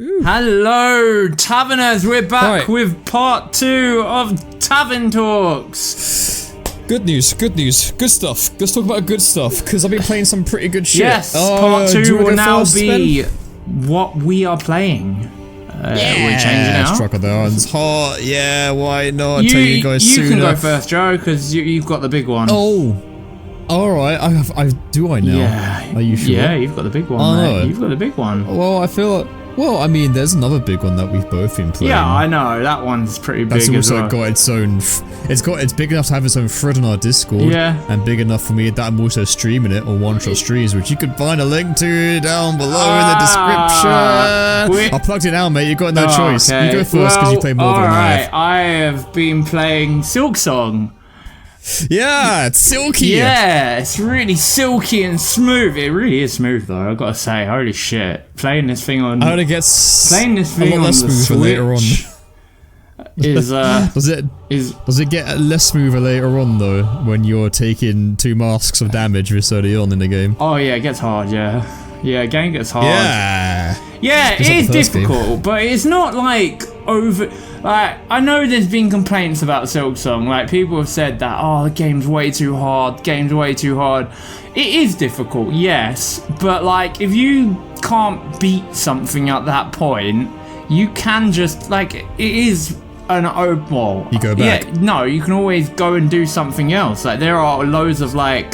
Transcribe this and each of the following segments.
Ooh. Hello, Taverners! We're back with part 2 of Tavern Talks. Good news, good stuff. Let's talk about good stuff, because I've been playing some pretty good shit. Yes, part 2 will now be what we are playing. We're changing now. Crocodile's hot, yeah, why not? I'll tell you guys sooner. You can go first, Joe, because you've got the big one. Oh, alright, do I now? Yeah. Are you sure? Yeah, you've got the big one, mate. You've got the big one. Well, I feel like... Well, I mean, there's another big one that we've both been playing. Yeah, I know. That one's pretty big. That's also as well. got its own. It's big enough to have its own thread on our Discord. Yeah. And big enough for me that I'm also streaming it on one-shot streams, which you can find a link to down below in the description. I plugged it now, mate. You've got no choice. Okay. You go first because you play more than I have. I have been playing Silksong. Yeah, it's silky. Yeah, it's really silky and smooth. It really is smooth, though. I've got to say, holy shit, playing this thing on. I heard it gets playing this thing on the Switch later on. Is does it get less smoother later on though when you're taking 2 masks of damage this early on in the game? Oh yeah, it gets hard. Yeah, game gets hard. Yeah, it is difficult, but it's not like over. Like, I know there's been complaints about Silksong. Like, people have said that, oh, the game's way too hard. It is difficult, yes, but like, if you can't beat something at that point, you can just like it is an well. You go back. Yeah, no, you can always go and do something else. Like, there are loads of like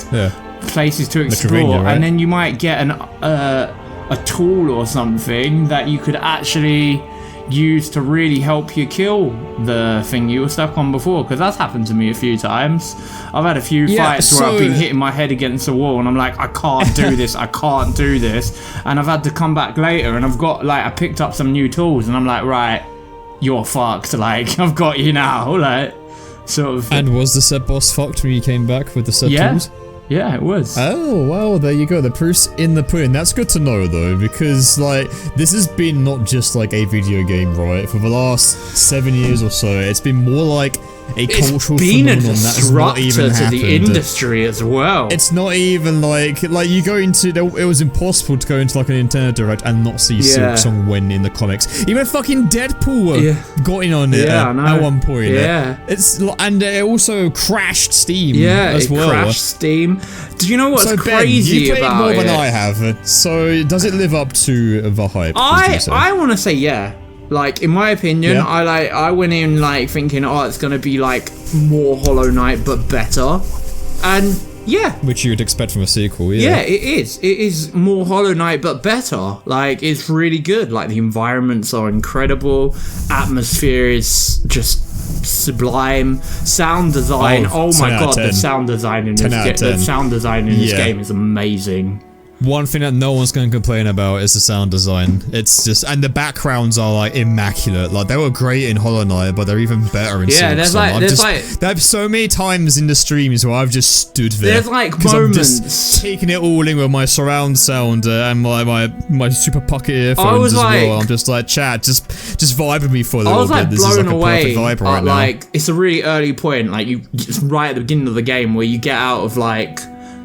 places to explore, right? And then you might get a tool or something that you could actually use to really help you kill the thing you were stuck on before, because that's happened to me a few times. I've had a few fights where I've been hitting my head against the wall and I'm like, I can't do this, and I've had to come back later and I've got like, I picked up some new tools and I'm like, right, you're fucked, like, I've got you now, like, sort of. And was the said boss fucked when you came back with the said tools? Yeah, it was. Oh, well, there you go. The proof's in the pudding. That's good to know, though, because, like, this has been not just, like, a video game, right? For the last 7 years or so, it's been more like a cultural phenomenon that's not even happened. To the industry as well. It's not even like you go into, it was impossible to go into, like, a Nintendo Direct and not see Silksong win in the comics. Even fucking Deadpool got in on it at one point. Yeah. And it also crashed Steam as well. Yeah, it crashed Steam. Do you know what's crazy you played about more than I have, so does it live up to the hype? I want to say yeah. Like, in my opinion, I went in like thinking, oh, it's gonna be like more Hollow Knight but better, and yeah, which you'd expect from a sequel. Yeah, it is. It is more Hollow Knight but better. Like, it's really good. Like, the environments are incredible, atmosphere is just sublime, sound design. Oh my god, the sound design in this game is amazing. One thing that no one's going to complain about is the sound design. It's just, and the backgrounds are like immaculate. Like, they were great in Hollow Knight, but they're even better in Silksong. There's so many times in the streams where I've just stood there. There's like moments. I'm just taking it all in with my surround sound and my super pocket earphones as well. I'm just like, chat, just vibe with me for a little bit. This is like a perfect vibe right now. Like, it's a really early point. Like, it's right at the beginning of the game where you get out of like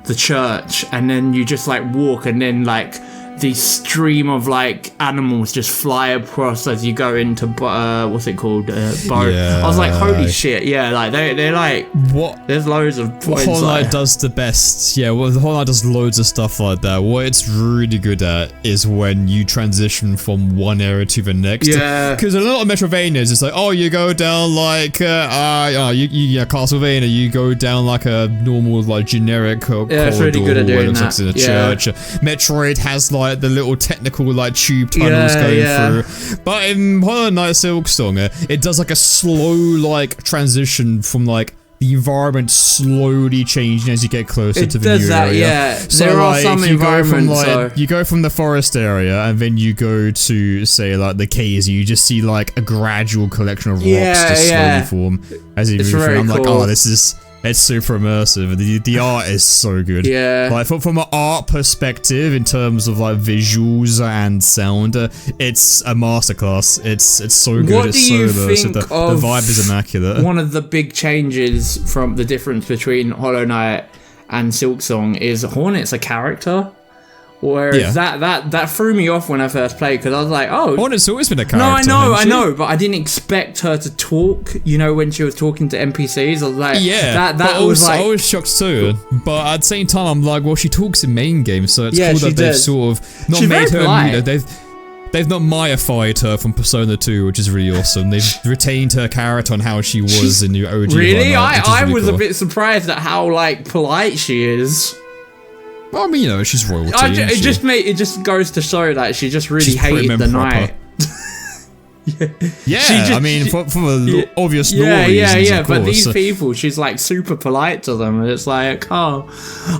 the church and then you just like walk and then like the stream of like animals just fly across as you go into what's it called, I was like, holy shit, yeah, like they're like, what, there's loads of points. What Hollow Knight does the best, Hollow Knight does loads of stuff like that. What it's really good at is when you transition from one area to the next. Because a lot of Metroidvanias, it's like, oh, you go down like Castlevania, you go down like a normal like generic corridor, it's really good at doing that. In a church. Metroid has like the little technical like tube tunnels going through, but in Hollow Knight Silksong, it does like a slow like transition from like the environment slowly changing as you get closer to the new area. So there are some environments. You go from the forest area and then you go to say like the caves, and you just see like a gradual collection of rocks just slowly form as you move through. I'm like, oh, it's super immersive. The art is so good. Yeah. Like from an art perspective, in terms of like visuals and sound, it's a masterclass. It's so good. What it's do you so think immersive. of the vibe is immaculate. One of the big changes from the difference between Hollow Knight and Silksong is Hornet's a character, Whereas that threw me off when I first played, because I was like, oh, Hornet's always been a character. No, I know, but I didn't expect her to talk. You know, when she was talking to NPCs, I was like, that was like, I was shocked too. But at the same time, I'm like, well, she talks in main game, so it's cool that they've sort of not made her. They've not myified her from Persona 2, which is really awesome. They've retained her character on how she was in the OG. Really, I was a bit surprised at how like polite she is. Well, I mean, you know, she's royalty. It just goes to show that she just really hated the knight. I mean, for obvious reasons. Yeah. But these people, she's like super polite to them, and it's like, oh,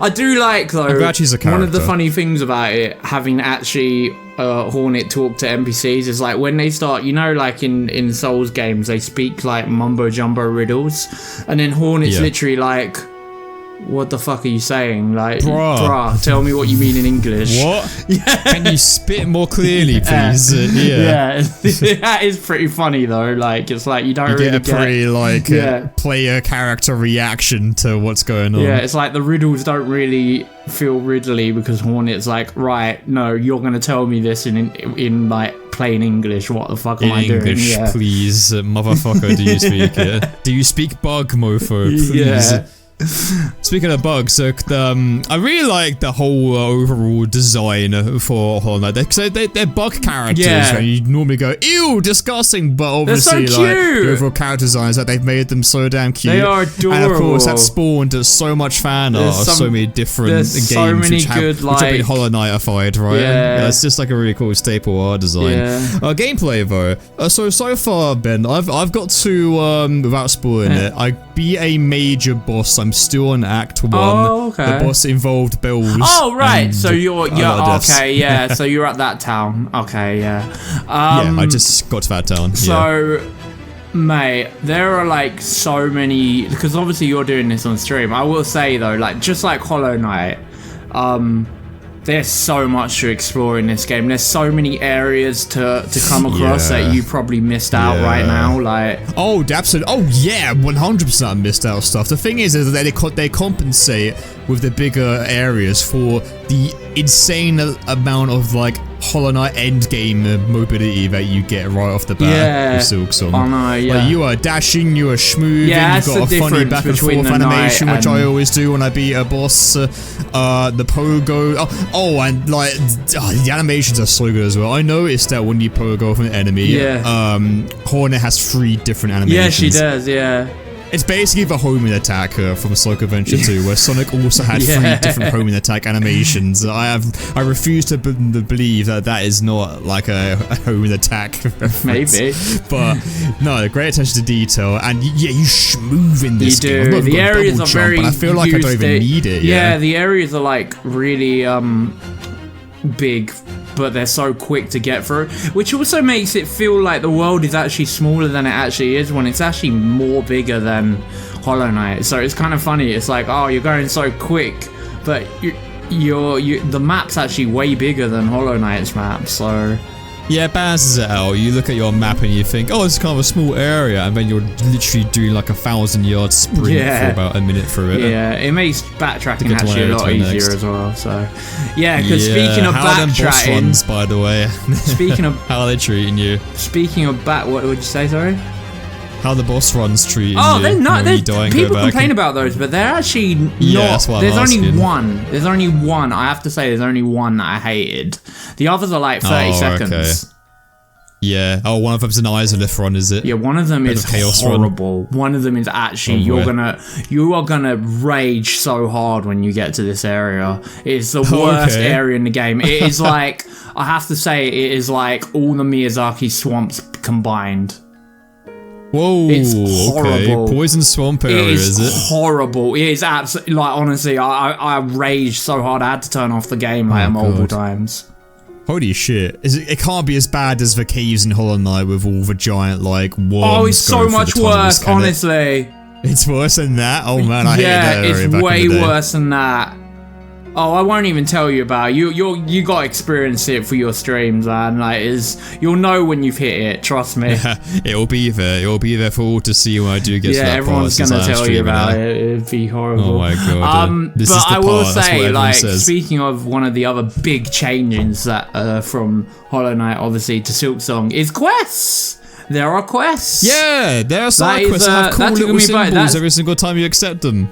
I do like though. I'm glad she's a character. One of the funny things about it, having actually Hornet talk to NPCs, is like when they start, you know, like in Souls games, they speak like mumbo jumbo riddles, and then Hornet's literally like, what the fuck are you saying? Like, bruh, tell me what you mean in English. What? Can you spit more clearly, please? That is pretty funny though. Like, it's like you don't really get a pretty like player character reaction to what's going on. Yeah, it's like the riddles don't really feel riddly, because Hornet's like, right, no, you're gonna tell me this in like plain English. What the fuck am I doing? English, please, motherfucker. Do you speak it? Do you speak bug, mofo? Please. Yeah. Speaking of bugs, I really like the whole overall design for Hollow Knight. They're bug characters, and you normally go, ew, disgusting, but obviously so like the overall character designs, that they've made them so damn cute. They are adorable. And of course that spawned so much fan art of so many different games which have been Hollow Knight-ified, right? Yeah, it's just like a really cool staple art design. Gameplay though, so far, Ben, I've got to without spoiling it, I beat a major boss. I'm still on Act 1. Oh, okay. The boss involved bells. Oh, right. So you're okay, yeah. So you're at that town. Okay, yeah. I just got to that town. So, mate, there are like so many, because obviously you're doing this on stream. I will say though, like just like Hollow Knight, there's so much to explore in this game. There's so many areas to come across that you probably missed out right now. Like, oh, absolutely. Oh yeah, 100% missed out stuff. The thing is that they compensate with the bigger areas for the insane amount of like Hollow Knight endgame mobility that you get right off the bat with Silksong. Oh no, like, you are dashing, you are schmoving, you've got a funny back and forth animation, which I always do when I beat a boss. The pogo, and like the animations are so good as well. I noticed that when you pogo from an enemy, Hornet has 3 different animations. Yeah, she does. Yeah. It's basically the homing attack from Sonic Adventure 2, where Sonic also had 3 different homing attack animations. I refuse to believe that is not like a homing attack reference. Maybe. But no, great attention to detail, and you schmoove in this game. You do. The areas are very I feel like I don't even need it. Yeah, the areas are like really big, but they're so quick to get through, which also makes it feel like the world is actually smaller than it actually is, when it's actually more bigger than Hollow Knight. So it's kind of funny. It's like, oh, you're going so quick, but the map's actually way bigger than Hollow Knight's map. So yeah, it balances it out. You look at your map and you think, oh, it's kind of a small area, and then you're literally doing like a 1,000-yard sprint for about a minute through it. Yeah, it makes backtracking actually a lot easier as well. So, yeah, because speaking of how backtracking, boss runs, by the way. Speaking of how are they treating you? Speaking of what would you say? Sorry. How the boss runs treating you. Oh, they're not. People complain about those, but they're actually not. Yeah, that's what there's I'm only asking. one. There's only one. I have to say, there's only one that I hated. The others are like 30 seconds. Okay. Yeah. Oh, one of them's an Izalith run, is it? Yeah, one of them is horrible. One of them is actually you are gonna rage so hard when you get to this area. It's the worst area in the game. It is like, I have to say, it is like all the Miyazaki swamps combined. Whoa, it's horrible. Okay. Poison swamp area, is it? Horrible. It is absolutely, like, honestly, I raged so hard I had to turn off the game like multiple times. Holy shit. It can't be as bad as the caves in Hollow Knight with all the giant, like, worms. Oh, it's so much worse, honestly. It's worse than that? Oh man, I hate that area. Yeah, it's way worse than that. Oh, I won't even tell you about it. You got to experience it for your streams, man. Like, you'll know when you've hit it. Trust me. It'll be there. It'll be there for all to see when I do get to that part. Yeah, everyone's gonna tell you about it. It'd be horrible. Oh my god. But I will say, like, speaking of one of the other big changes that from Hollow Knight, obviously, to Silksong, is quests. There are quests. Yeah, there are side quests that have cool little symbols every single time you accept them.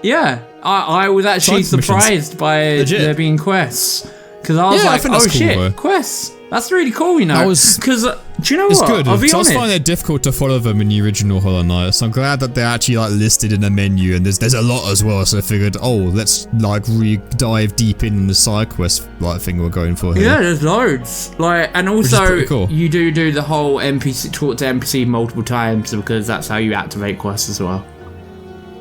Yeah, I was actually surprised by there being quests. Because I was like, oh shit, cool, quests. That's really cool, you know. Because, do you know what? Good. I'll be honest. I find it difficult to follow them in the original Hollow Knight, so I'm glad that they're actually like listed in a menu, and there's a lot as well, so I figured, oh, let's like dive deep in the side quest like thing we're going for here. Yeah, there's loads. Like, and also, cool. You do the whole NPC, talk to NPC multiple times, because that's how you activate quests as well.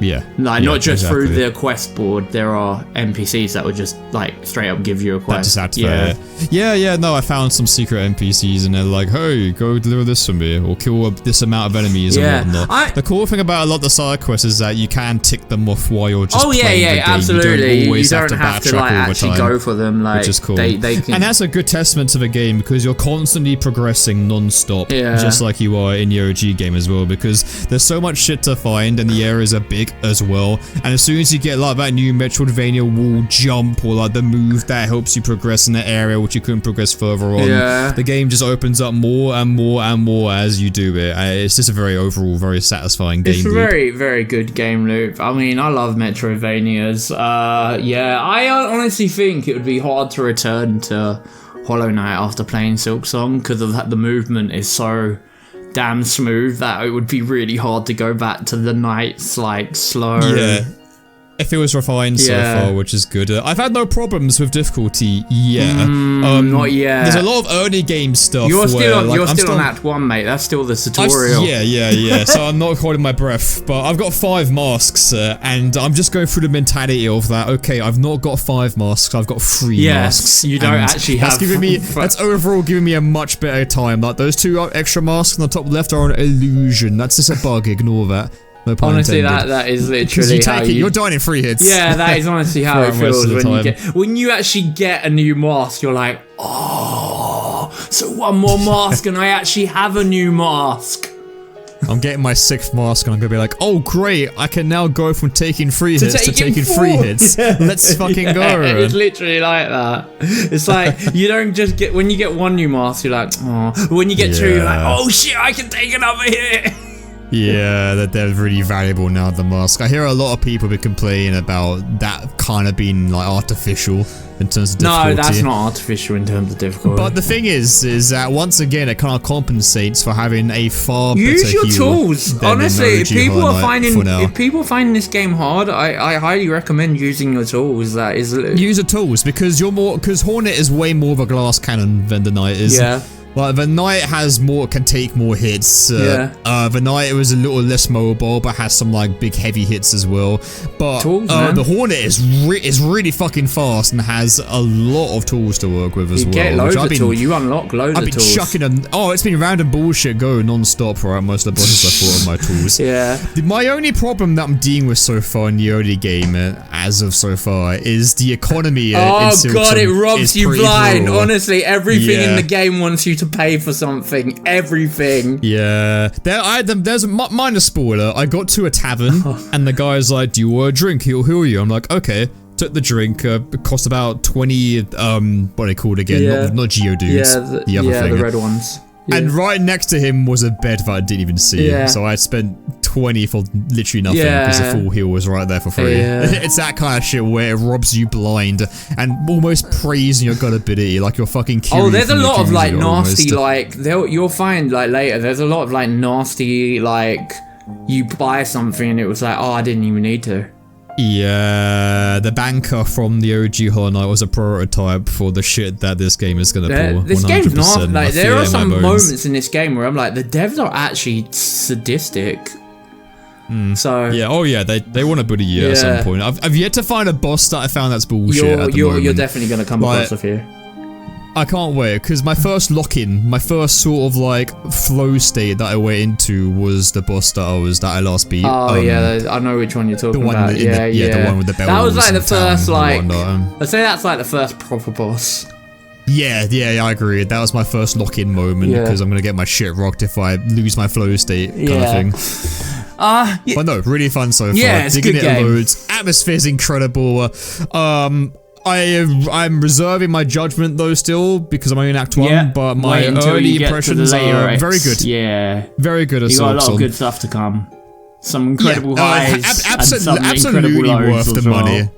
Yeah. Like, not just through the quest board, there are NPCs that would just, like, straight up give you a quest. That just activate it. Yeah, no, I found some secret NPCs and they're like, hey, go deliver this for me, or kill this amount of enemies and whatnot. The cool thing about a lot of the side quests is that you can tick them off while you're just playing the game. Absolutely. You don't always have to like, actually go for them, like, which is cool. They can... And that's a good testament to the game, because you're constantly progressing non-stop, just like you are in the OG game as well, because there's so much shit to find and the areas are big as well, and as soon as you get like that new Metroidvania wall jump, or like the move that helps you progress in the area which you couldn't progress further on, the game just opens up more and more and more as you do it. It's just a very satisfying game. It's a very, very good game loop. I mean, I love Metroidvanias. I honestly think it would be hard to return to Hollow Knight after playing Silksong, because of that the movement is so damn smooth that it would be really hard to go back to the Knight's like slow. Yeah. If it was refined so far, which is good. I've had no problems with difficulty yet. Not yet. There's a lot of early game stuff. You're still on Act 1, mate. That's still the tutorial. Yeah. So I'm not holding my breath. But I've got 5 masks, and I'm just going through the mentality of that. Okay, I've not got 5 masks. I've got 3 masks. You don't actually have. That's overall giving me a much better time. Like those 2 extra masks on the top left are an illusion. That's just a bug. Ignore that. No pun honestly, intended. that is literally how you're dying in 3 hits. Yeah, that is honestly how it feels when you actually get a new mask. You're like, oh, so one more mask and I actually have a new mask. I'm getting my 6th mask and I'm gonna be like, oh great, I can now go from taking 3 hits to taking 3 hits. Let's fucking go. It's literally like that. It's like, you don't just get, when you get 1 new mask, you're like, oh. When you get 2, you're like, oh shit, I can take another hit. Yeah, that they're really valuable now, the mask. I hear a lot of people be complaining about that kind of being like artificial in terms of difficulty. No, that's not artificial in terms of difficulty. But the thing is that once again, it kind of compensates for having a far better use your tools. Honestly, if people are finding this game hard, I highly recommend using your tools. That is, use the tools, because because Hornet is way more of a glass cannon than the Knight is. Yeah. Like, the Knight can take more hits. The Knight was a little less mobile, but has some, like, big heavy hits as well. But the Hornet is really fucking fast and has a lot of tools to work with as well. You get loads of tools. You unlock loads of tools. I've been chucking them. Oh, it's been random bullshit going non-stop for most of the bosses I fought on my tools. Yeah. My only problem that I'm dealing with so far in the early game, as of so far, is the economy. Oh god, it robs you blind. Honestly, everything in the game wants you to pay for something. Everything. Yeah. There's a minor spoiler. I got to a tavern and the guy's like, do you want a drink? He'll heal you. I'm like, okay. Took the drink. It cost about 20, what are they called again? Yeah. Not Geodudes. The other thing. The red ones. Yeah. And right next to him was a bed that I didn't even see. Yeah. So I spent 20 for literally nothing because the full heal was right there for free. Yeah. It's that kind of shit where it robs you blind and almost praising your gullibility, like you're fucking Kiryu. Oh, there's a lot of like nasty, like you'll find like later. There's a lot of like nasty, like you buy something and it was like, oh, I didn't even need to. Yeah, the banker from the OG Hollow Knight was a prototype for the shit that this game is gonna pull. This game's not like, there are some moments in this game where I'm like, the devs are actually sadistic. So yeah, oh yeah, they want to bully you at some point. I've yet to find a boss that I found that's bullshit. You're definitely gonna come across a few. I can't wait, because my first lock-in, my first sort of like flow state that I went into was the boss that I last beat. Oh yeah, I know which one you're talking about. The one with the bells. That was like the first I'd say that's like the first proper boss. Yeah, I agree. That was my first lock-in moment because I'm gonna get my shit rocked if I lose my flow state kind of thing. But no, really fun so far. Yeah, it's Digging good it game. loads. Atmosphere's incredible. I'm reserving my judgment though still because I'm only in Act 1, but my early impressions are very good. Yeah. Very good as well. You got a lot of good stuff to come. Some incredible highs and some absolutely incredible lows worth the as well. money.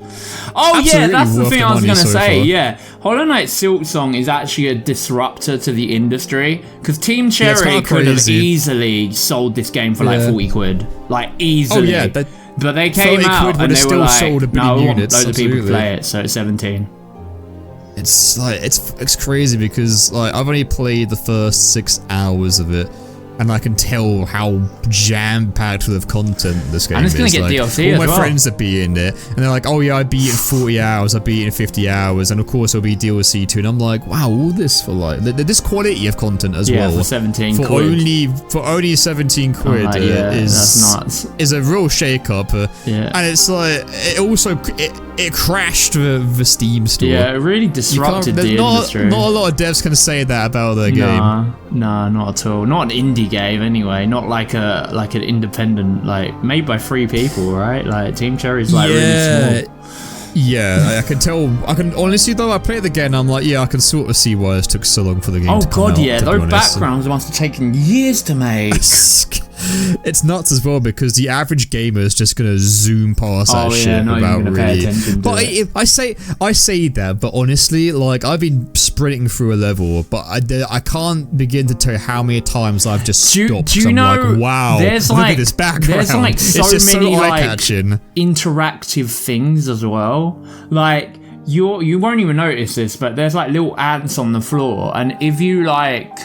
Oh yeah, that's the thing I was going to say, far. yeah. Hollow Knight Silksong is actually a disruptor to the industry, because Team Cherry could have easily sold this game for like 40 quid. Like, easily. Oh yeah, but they came out and they were like, sold a no, we want loads of people to absolutely. play it, so it's 17. It's like, it's crazy because like I've only played the first 6 hours of it. And I can tell how jam-packed with content this game is. And it's gonna get like, DLC all my as well. friends are beating it, and they're like, "Oh yeah, I beat it in 40 hours. I beat it in 50 hours, and of course there'll be DLC too." And I'm like, "Wow, all this for like this quality of content as well for 17 quid. For only 17 quid that's nuts. Is a real shake-up. And it's like it crashed the Steam store. Yeah, it really disrupted the industry. Not a lot of devs can say that about their game. No, not at all. Not an indie game anyway. Not like an independent, like made by 3 people, right? Like Team Cherry's like really small. Yeah, I can tell. I can honestly though. I play it again. I'm like, yeah, I can sort of see why it took so long for the game to come out. Those backgrounds must have taken years to make. It's nuts as well because the average gamer is just gonna zoom past that shit without really. But I say that, but honestly, like I've been sprinting through a level, but I can't begin to tell you how many times I've just stopped. Do you know? Like, wow, there's look like at this background. There's like so many like interactive things as well. Like you won't even notice this, but there's like little ants on the floor, and if you like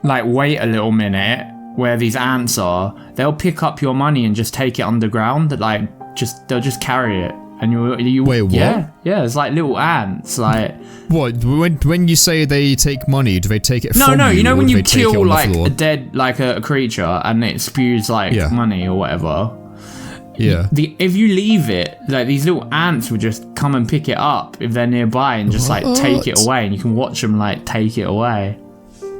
wait a little minute where these ants are, they'll pick up your money and just take it underground. They'll just carry it, and you wait, what? Yeah, it's like little ants. Like what? When you say they take money, do they take it from you? No. You know when you kill like floor? a dead a creature and it spews like money or whatever. Yeah. If you leave it, like these little ants will just come and pick it up if they're nearby and just like take it away, and you can watch them like take it away.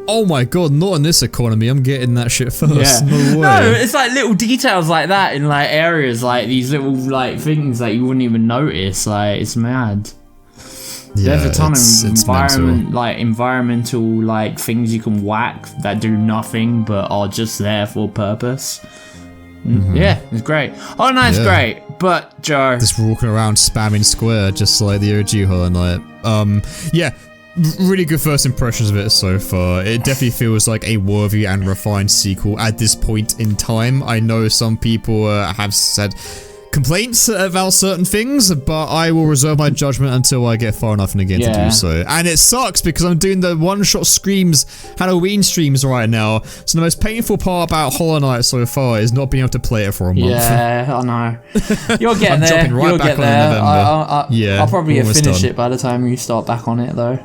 Oh my god, not in this economy. I'm getting that shit first. Yeah. No way. No, it's like little details like that in like areas, like these little like things that you wouldn't even notice. Like it's mad. Yeah, there's a ton of environmental like things you can whack that do nothing but are just there for purpose. Yeah, it's great. Oh no, it's great. But Joe, just walking around spamming square just like the OG Hollow Knight. Yeah. Really good first impressions of it so far. It definitely feels like a worthy and refined sequel at this point in time. I know some people have said complaints about certain things, but I will reserve my judgment until I get far enough in the game to do so. And it sucks because I'm doing the one-shot Halloween streams right now, so the most painful part about Hollow Knight so far is not being able to play it for a month. Yeah, I know. You're getting I'm there. jumping right back on in November. I'll probably finish it by the time you start back on it though.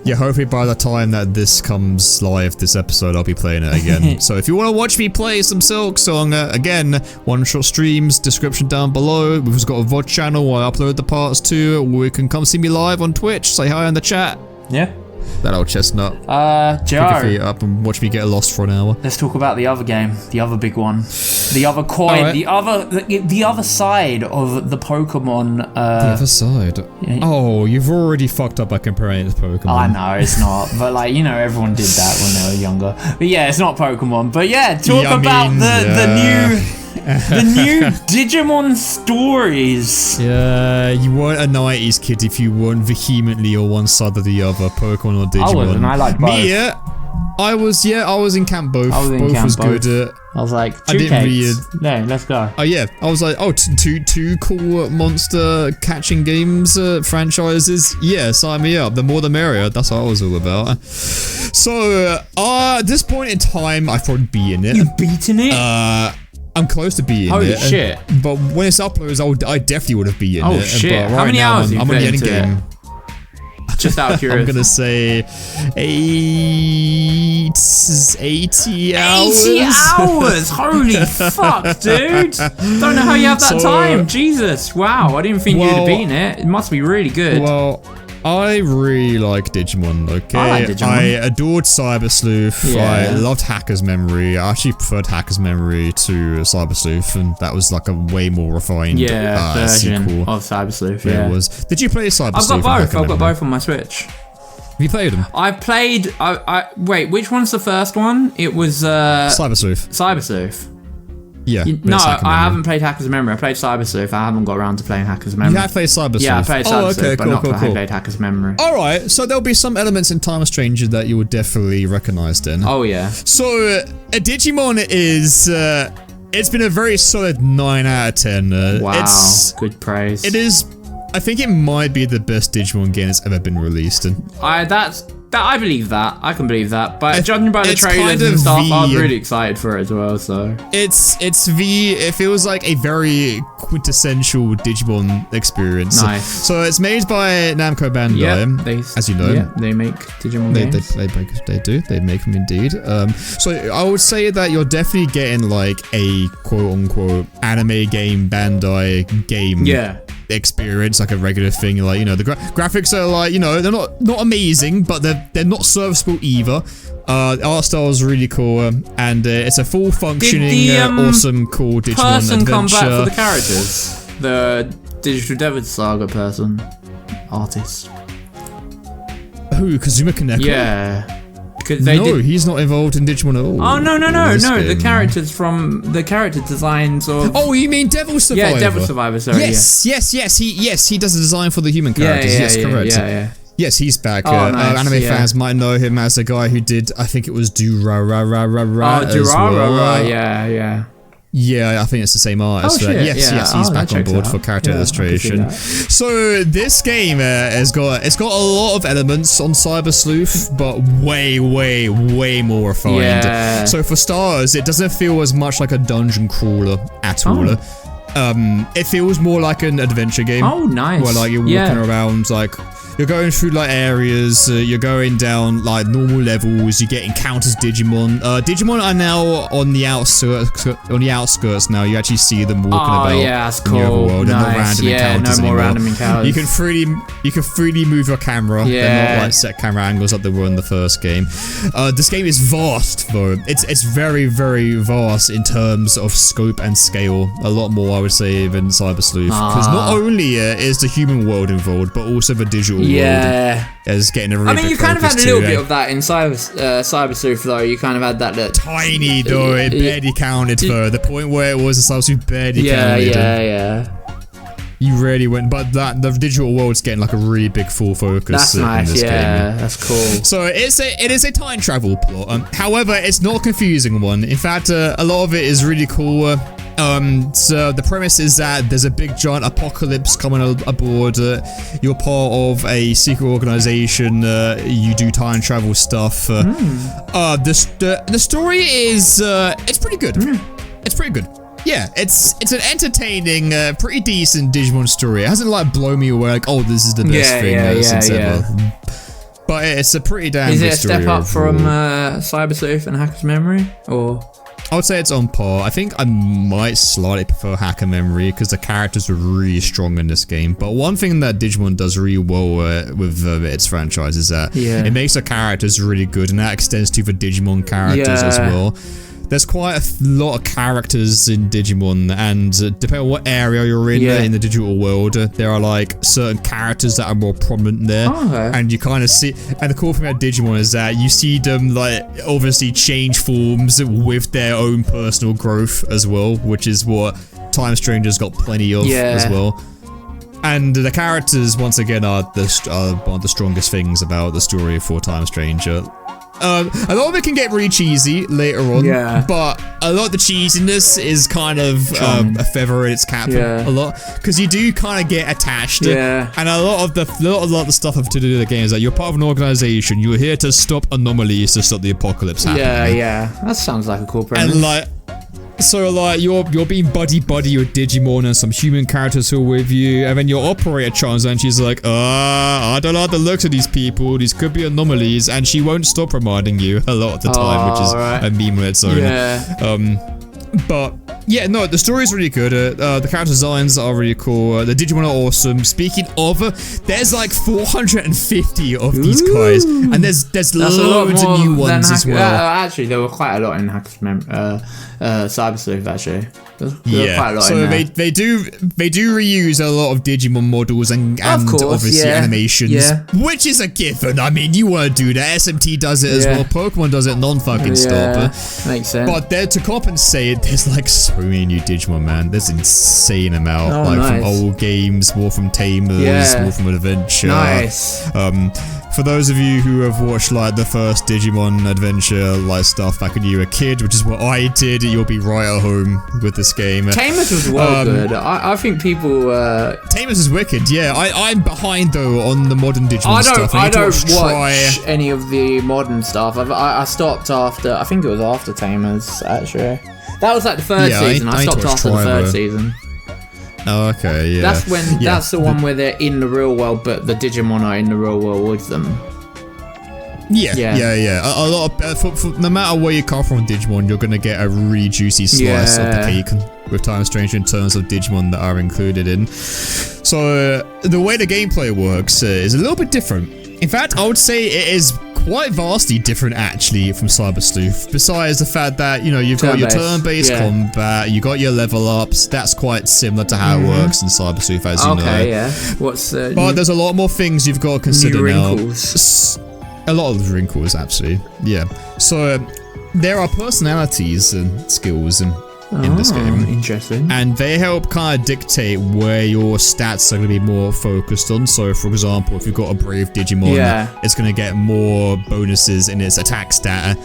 Yeah, hopefully by the time that this comes live, this episode, I'll be playing it again. So if you want to watch me play some Silksong, again, one-shot streams, description down below. We've got a VOD channel where I upload the parts too, or you can come see me live on Twitch, say hi in the chat. Yeah. That old chestnut. Joe. Pick your feet up and watch me get lost for an hour. Let's talk about the other game, the other big one, the other coin, right. the other side of the Pokemon. The other side. Yeah. Oh, you've already fucked up by comparing it to Pokemon. I know it's not, but like you know, everyone did that when they were younger. But yeah, it's not Pokemon. But yeah, talk about the new Digimon stories. Yeah, you weren't a 90s kid if you weren't vehemently on one side or the other, Pokemon or Digimon. I wasn't, I liked both. Me, I was in camp both. Both was good. I was like, no, let's go. Oh yeah, I was like, two cool monster catching games franchises. Yeah, sign me up. The more the merrier. That's what I was all about. So, at this point in time, I've probably beaten it. You've beaten it? I'm close to beating it. Holy shit. But when it's uploads, I definitely would have beaten it. Oh shit. But How many hours I'm on the end game. Just out of curiosity. I'm gonna say 80 hours. 80 hours! Holy fuck, dude! Don't know how you have that time. Jesus, wow! I didn't think you'd have beaten it. It must be really good. Well, I really like Digimon, okay? I like Digimon. I adored Cyber Sleuth. Yeah. I loved Hacker's Memory. I actually preferred Hacker's Memory to Cyber Sleuth, and that was like a way more refined version sequel. of Cyber Sleuth, It was. Did you play Cyber Sleuth? I've got both on my Switch. Have you played them? I've played... wait, which one's the first one? It was... Cyber Sleuth. Cyber Sleuth. Yeah. No, I haven't played Hacker's Memory. I played Cyber Sleuth. I haven't got around to playing Hacker's Memory. You have played Cyber Sleuth? Yeah, I played Cyber Sleuth, but not played Hacker's Memory. Alright, so there'll be some elements in Time Stranger that you would definitely recognize then. Oh, yeah. So, Digimon is... it's been a very solid 9 out of 10. Wow, good praise. It is... I think it might be the best Digimon game that's ever been released. I believe that. I can believe that. But judging by the trailers and stuff, I was really excited for it as well, so. It feels like a very quintessential Digimon experience. Nice. So it's made by Namco Bandai, as you know. Yeah, they make Digimon games. They do. They make them indeed. So I would say that you're definitely getting like a quote-unquote anime game Bandai game. Yeah. Experience, like a regular thing, like, you know, the graphics are like, you know, they're not amazing, but they're not serviceable either. The art style is really cool, and it's a full functioning, awesome, cool Digimon person adventure. Come back for the characters? The Digital Devil Saga artist. Who? Kazuma Kaneko? Yeah. He's not involved in Digimon at all. Oh, no. The characters from the character designs of... Oh, you mean Devil Survivor? Yeah, Devil Survivor, sorry. Yes. He does the design for the human characters. Yes, correct. Yeah. Yes, he's back. Nice, anime fans might know him as the guy who did, I think it was Durarara as well. Yeah. Yeah, I think it's the same artist. Yes, he's back on board for character illustration. So this game it's got a lot of elements on Cyber Sleuth, but way more refined. Yeah. So for starters, it doesn't feel as much like a dungeon crawler at all. It feels more like an adventure game. Oh, nice. Where like you're walking around, like you're going through like areas, you're going down like normal levels, you get encounters Digimon. Digimon are now on the outskirts now. You actually see them walking about yeah, that's cool. in the overworld. Nice. They're not random encounters no more anymore. random encounters. You can freely move your camera. Yeah. They're not like set camera angles like they were in the first game. This game is vast though. It's very vast in terms of scope and scale. A lot more, I would say, than Cyber Sleuth. Because not only is the human world involved, but also the digital world is getting a really big you kind of had a little too, bit of that in Cyber Sleuth, though. You kind of had that little... Tiny, though. It barely counted, though. The point where it was in Cyber Sleuth barely counted. Yeah. You really went, but the digital world's getting like a really big full focus. That's nice, in this game. That's cool. So it is a time travel plot. However, it's not a confusing one. In fact, a lot of it is really cool. So the premise is that there's a big giant apocalypse coming aboard. You're part of a secret organization. You do time travel stuff. The story is it's pretty good. It's pretty good. Yeah, it's an entertaining, pretty decent Digimon story. It hasn't like blown me away like, oh, this is the best thing since ever. But it's a pretty damn good story. Is it a step up from Cyber Sleuth and Hacker's Memory, or? I would say it's on par. I think I might slightly prefer Hacker Memory because the characters were really strong in this game. But one thing that Digimon does really well with its franchise is that it makes the characters really good, and that extends to the Digimon characters as well. There's quite a lot of characters in Digimon, and depending on what area you're in the digital world, there are like certain characters that are more prominent there. And you kind of see, and the cool thing about Digimon is that you see them like obviously change forms with their own personal growth as well, which is what Time Stranger's got plenty of as well. And the characters, once again, are one of the strongest things about the story for Time Stranger. A lot of it can get really cheesy later on, but a lot of the cheesiness is kind of a feather in its cap a lot, because you do kind of get attached. And a lot of the stuff to do with the game is that you're part of an organization. You're here to stop anomalies, to stop the apocalypse happening. That sounds like a cool premise. And like, So like you're being buddy with Digimon and some human characters who are with you, and then your operator chimes and she's like, I don't like the looks of these people. These could be anomalies, and she won't stop reminding you a lot of the time, which is a meme on its own. Yeah. But yeah, no, the story is really good. The character designs are really cool. The Digimon are awesome. Speaking of, there's like 450 of these guys, and there's loads of new ones as well. Actually, there were quite a lot in Cyber Sleuth. Actually, there yeah. Quite a lot so in there. they do reuse a lot of Digimon models and obviously animations, which is a given. I mean, you want to do that. SMT does it as well. Pokemon does it non-fucking stop. Makes sense. But there to compensate, there's like so many new Digimon, man. There's an insane amount, from old games, more from Tamers, more from Adventure. Nice. For those of you who have watched like the first Digimon Adventure like stuff back when you were a kid, which is what I did, you'll be right at home with this game. Tamers was good. I think people. Tamers is wicked. Yeah, I'm behind though on the modern Digimon stuff. I don't watch any of the modern stuff. I stopped after. I think it was after Tamers actually. That was like the third season. I stopped after the third season. Oh, okay, yeah. That's when. That's the one where they're in the real world, but the Digimon are in the real world with them. Yeah. A lot of no matter where you come from, Digimon, you're gonna get a really juicy slice of the cake with Time Stranger in terms of Digimon that are included in. So the way the gameplay works is a little bit different. In fact, I would say it is quite vastly different actually from Cyber Sleuth. Besides the fact that, you know, you've got your turn-based combat, you got your level ups, that's quite similar to how it works in Cyber Sleuth, as you know. Okay, yeah. What's but there's a lot more things you've got to consider now. A lot of wrinkles, actually. Yeah. So there are personalities and skills in this game. Interesting. And they help kind of dictate where your stats are going to be more focused on. So, for example, if you've got a brave Digimon, it's going to get more bonuses in its attack stat.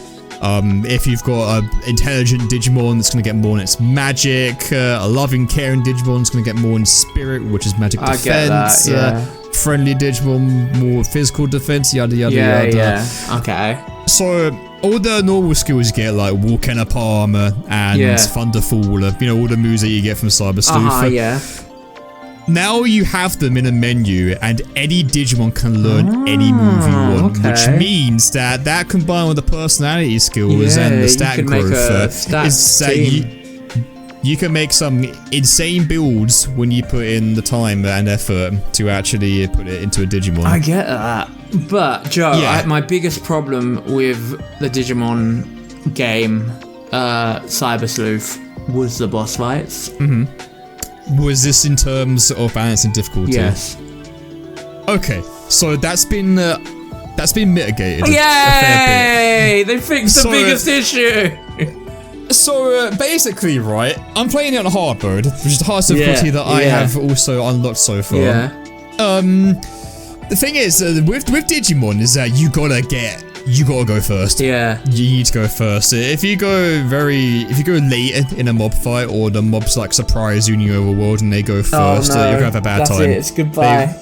If you've got an intelligent Digimon, it's going to get more in its magic. A loving, caring Digimon is going to get more in spirit, which is magic defense. Get that, yeah. Friendly Digimon, more physical defense, yada yada yada. Yeah, okay. So all the normal skills you get, like Volcano Palm and Thunderfall, you know, all the moves that you get from Cyber Sleuth. Now you have them in a menu, and any Digimon can learn any move you want, which means that combined with the personality skills and the stat growth is that you can make some insane builds when you put in the time and effort to actually put it into a Digimon. I get that. But, Joe, my biggest problem with the Digimon game, Cyber Sleuth, was the boss fights. Was this in terms of balance and difficulty? Yes. Okay, so that's been mitigated. Yay! They fixed the biggest issue! So basically, right, I'm playing it on hard mode, which is the hardest difficulty that I have also unlocked so far. The thing is, with Digimon is that you gotta go first. Yeah. You need to go first. If you go late in a mob fight, or the mobs like surprise you in the overworld and they go first, you're gonna have a bad time. It's goodbye.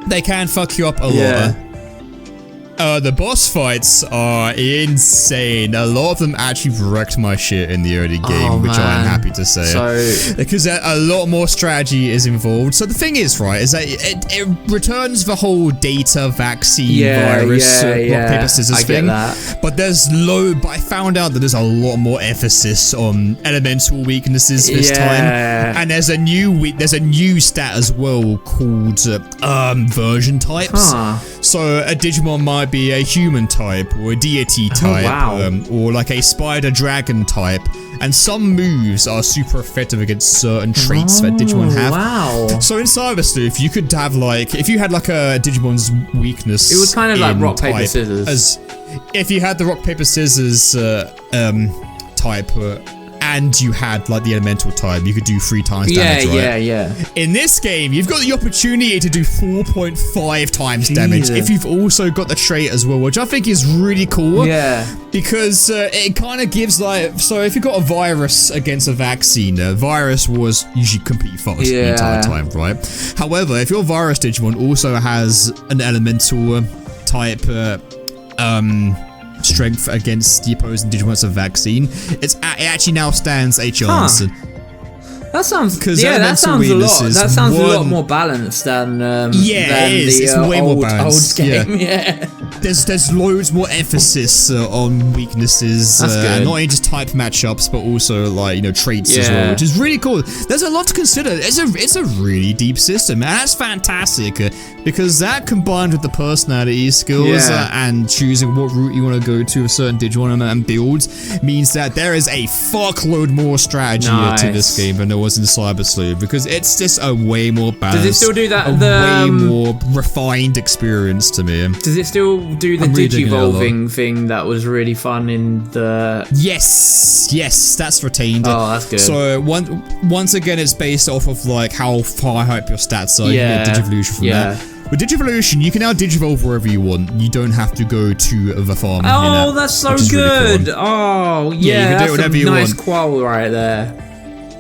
They can fuck you up a lot. The boss fights are insane. A lot of them actually wrecked my shit in the early game, which I am happy to say. Because a lot more strategy is involved. So the thing is, right, is that it returns the whole data vaccine virus rock, paper, scissors thing. But but I found out that there's a lot more emphasis on elemental weaknesses this time. And there's a new stat as well called version types. So a Digimon might be a human type, or a deity type, or like a spider dragon type, and some moves are super effective against certain traits that Digimon have. So in Cyber Sleuth, you could have like, if you had like a Digimon's weakness, it was kind of like rock paper scissors. If you had the rock paper scissors type, and you had like the elemental type, you could do 3 times damage, right? In this game, you've got the opportunity to do 4.5 times damage if you've also got the trait as well, which I think is really cool. Because it kind of gives like, so if you've got a virus against a vaccine, virus was usually completely fucked the entire time, right? However, if your virus Digimon also has an elemental type strength against the opposing Digimon as a vaccine. It actually now stands a chance. That sounds that sounds a lot more balanced than it is. It's way more balanced. Old game. Yeah. There's loads more emphasis on weaknesses, not only just type matchups, but also like traits as well, which is really cool. There's a lot to consider. It's a really deep system, and that's fantastic because that combined with the personality skills and choosing what route you want to go to a certain Digimon and builds means that there is a fuckload more strategy to this game than there was in Cyber Sleuth, because it's just a way more balanced. Does it still do that? Way more refined experience to me. Does it still do the digivolving thing that was really fun in the... Yes, that's retained. Oh, that's good. So once again, it's based off of like how far hype your stats are. You get Digivolution from that. With Digivolution, you can now Digivolve wherever you want. You don't have to go to the farm. Oh, that's so good. Really cool. Oh, yeah, you can do whatever you want. Nice qual right there.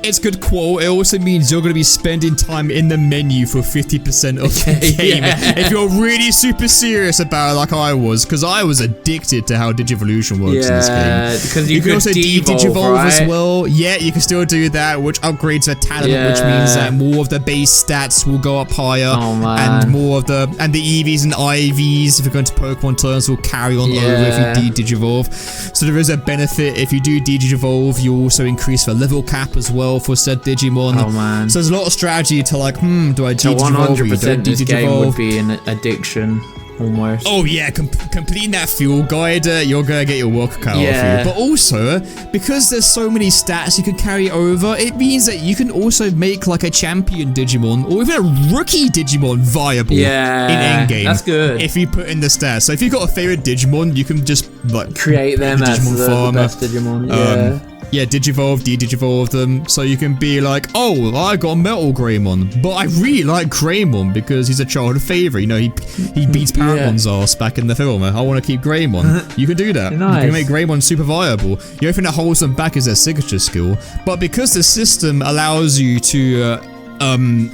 It's good qual. It also means you're going to be spending time in the menu for 50% of the game. If you're really super serious about it, like I was, because I was addicted to how Digivolution works in this game. Because you can also Digivolve as well. Yeah, you can still do that, which upgrades the talent, which means that more of the base stats will go up higher, and more of the EVs and IVs, if you're going to Pokemon turns, will carry on over if you Digivolve. So there is a benefit if you do Digivolve. You also increase the level cap as well for said Digimon. Oh man. So there's a lot of strategy to like, do I Digivolve or you don't this game would Digivolve? be an addiction, almost. Oh yeah, completing that fuel guide, you're gonna get your work cut off you. But also, because there's so many stats you can carry over, it means that you can also make like a champion Digimon or even a rookie Digimon viable in endgame. That's good. If you put in the stats. So if you've got a favorite Digimon, you can just like create them as the best Digimon. Digivolve, de-Digivolve them, so you can be like, oh, I got Metal Greymon, but I really like Greymon because he's a childhood favourite. He beats Paragon's ass back in the film. I want to keep Greymon. You can do that. Nice. You can make Greymon super viable. The only thing that holds them back is their signature skill, but because the system allows you to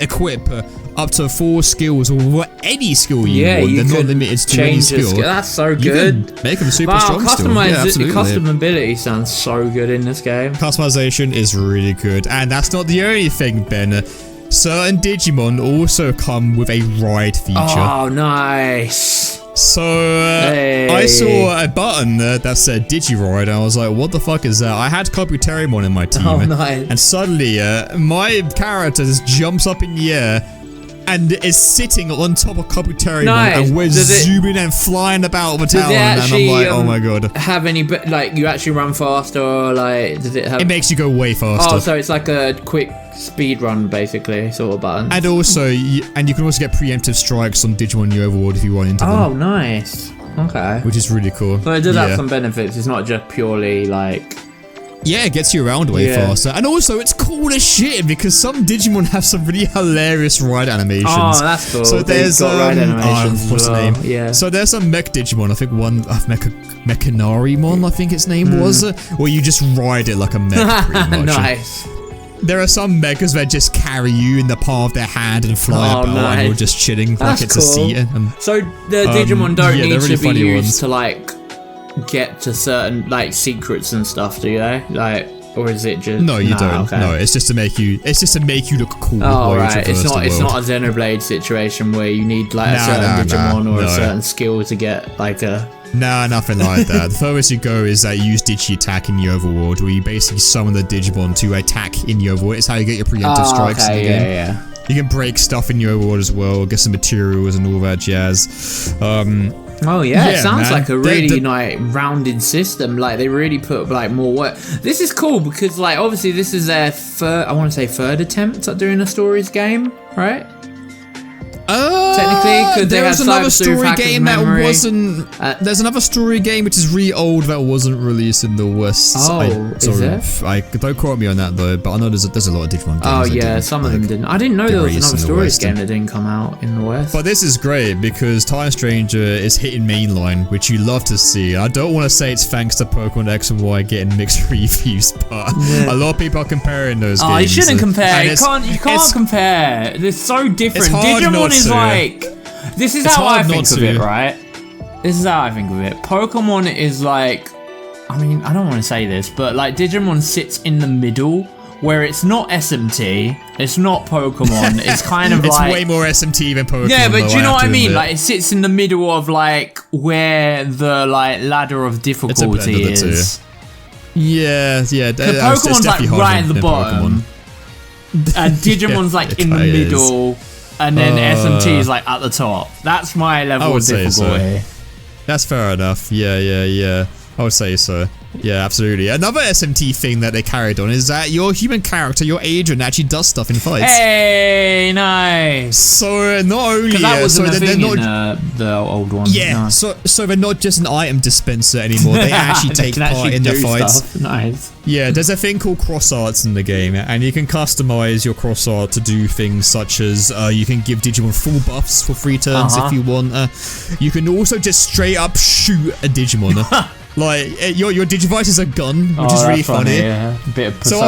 equip up to 4 skills or any skill you want. They're not limited to any skill. That's so good. You can make them super strong still. Customability sounds so good in this game. Customization is really good. And that's not the only thing, Ben. Certain Digimon also come with a ride feature. Oh, nice. So, I saw a button that said Digiride, and I was like, what the fuck is that? I had Kabuterimon in my team. Oh, nice. And suddenly, my character just jumps up in the air and is sitting on top of Kabuterimon, and we're zooming and flying about the town, and I'm like, oh my god. Have any, like, you actually run faster, or like, does it have... It makes you go way faster. Oh, so it's like a quick speed run, basically, sort of button. And also, you can also get preemptive strikes on Digimon you overworld if you run into them. Oh, nice. Okay. Which is really cool. So it does have some benefits. It's not just purely, like... Yeah, it gets you around way faster. And also, it's cool as shit because some Digimon have some really hilarious ride animations. Oh, that's cool. So there's ride animations what's the name? Yeah. So there's some mech Digimon. I think one Mechanarimon, I think its name was, where you just ride it like a mech pretty much. Nice. There are some mechas that just carry you in the palm of their hand and fly about, and you're just chilling like it's a seat. So the Digimon don't need to be used to like get to certain like secrets and stuff, do they? Like, or is it just... No, you don't. Okay. No, it's just to make you look cool. Oh, right. It's not a Xenoblade situation where you need like a certain Digimon or a certain skill to get like a... Nah, nothing like that. The furthest you go is that you use Digi Attack in the overworld, where you basically summon the Digimon to attack in the overworld. It's how you get your preemptive strikes in the game. Yeah. You can break stuff in the overworld as well, get some materials and all that jazz. It sounds like a really like rounded system. Like they really put like more work. This is cool because like obviously this is their third attempt at doing a stories game, right? Technically, because there was another story game that wasn't. There's another story game which is really old that wasn't released in the West. Is it? Don't quote me on that though, but I know there's a lot of Digimon games. Oh yeah, some of them didn't. I didn't know there was another stories game that didn't come out in the West. But this is great because Time Stranger is hitting mainline, which you love to see. I don't want to say it's thanks to Pokemon X and Y getting mixed reviews, but a lot of people are comparing those games. Oh, you shouldn't compare. You can't compare. They're so different. Digimon is like... This is how I think of it, right? this is how I think of it. Pokemon is like, I mean, I don't want to say this, but like Digimon sits in the middle where it's not SMT, it's not Pokemon, it's kind of it's like... It's way more SMT than Pokemon. Yeah, but do you know what I mean? Like, it sits in the middle of like where the like ladder of difficulty is. Yeah. Pokemon's like right at the bottom, and Digimon's like in the middle, and then SMT is like at the top. That's my level of difficulty. So. That's fair enough. Yeah. I would say so. Yeah, absolutely. Another SMT thing that they carried on is that your human character, your agent, actually does stuff in fights. Hey, nice. So not only because that wasn't a thing in the old one. Yeah. No. So they're not just an item dispenser anymore. They actually take part in the fights. Stuff. Nice. Yeah, there's a thing called cross arts in the game, and you can customize your cross art to do things such as you can give Digimon full buffs for 3 turns if you want. You can also just straight up shoot a Digimon. Like your Digivice is a gun, which is really funny. Yeah. A bit of Persona. So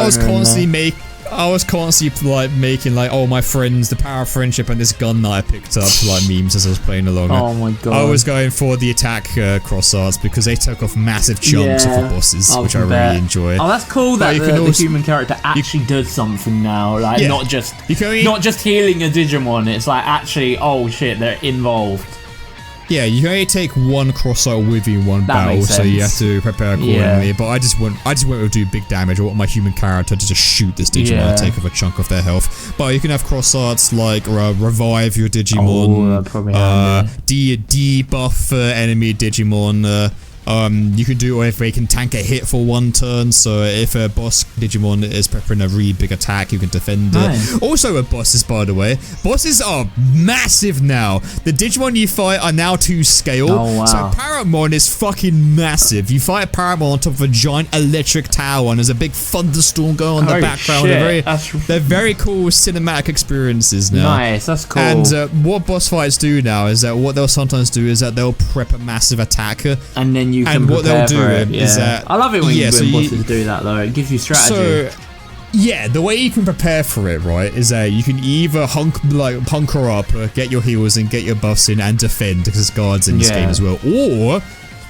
I was constantly like making like, oh, my friends, the power of friendship, and this gun that I picked up like memes as I was playing along. Oh my god! I was going for the attack cross arts because they took off massive chunks of the bosses, which I really enjoy. Oh, that's cool that the human character actually does something now, like not just healing a Digimon. It's like actually, oh shit, they're involved. Yeah, you can only take one cross art with you in one battle, so you have to prepare accordingly. But I just want to do big damage. I want my human character to just shoot this Digimon and take off a chunk of their health. But you can have cross arts like revive your Digimon, debuff enemy Digimon. You can do it if they can tank a hit for 1 turn, so if a boss Digimon is preparing a really big attack, you can defend it. Also with bosses, by the way, bosses are massive now. The Digimon you fight are now to scale. Oh, wow. So Paramon is fucking massive. You fight Paramon on top of a giant electric tower, and there's a big thunderstorm going on in the background. They're very cool cinematic experiences now. Nice, that's cool. And what boss fights do now is that what they'll sometimes do is that they'll prep a massive attack, and then you can what they'll do is that I love it when bosses do that though. It gives you strategy. So yeah, the way you can prepare for it, right, is that you can either hunker up, get your heals and get your buffs in and defend because there's guards in this game as well, or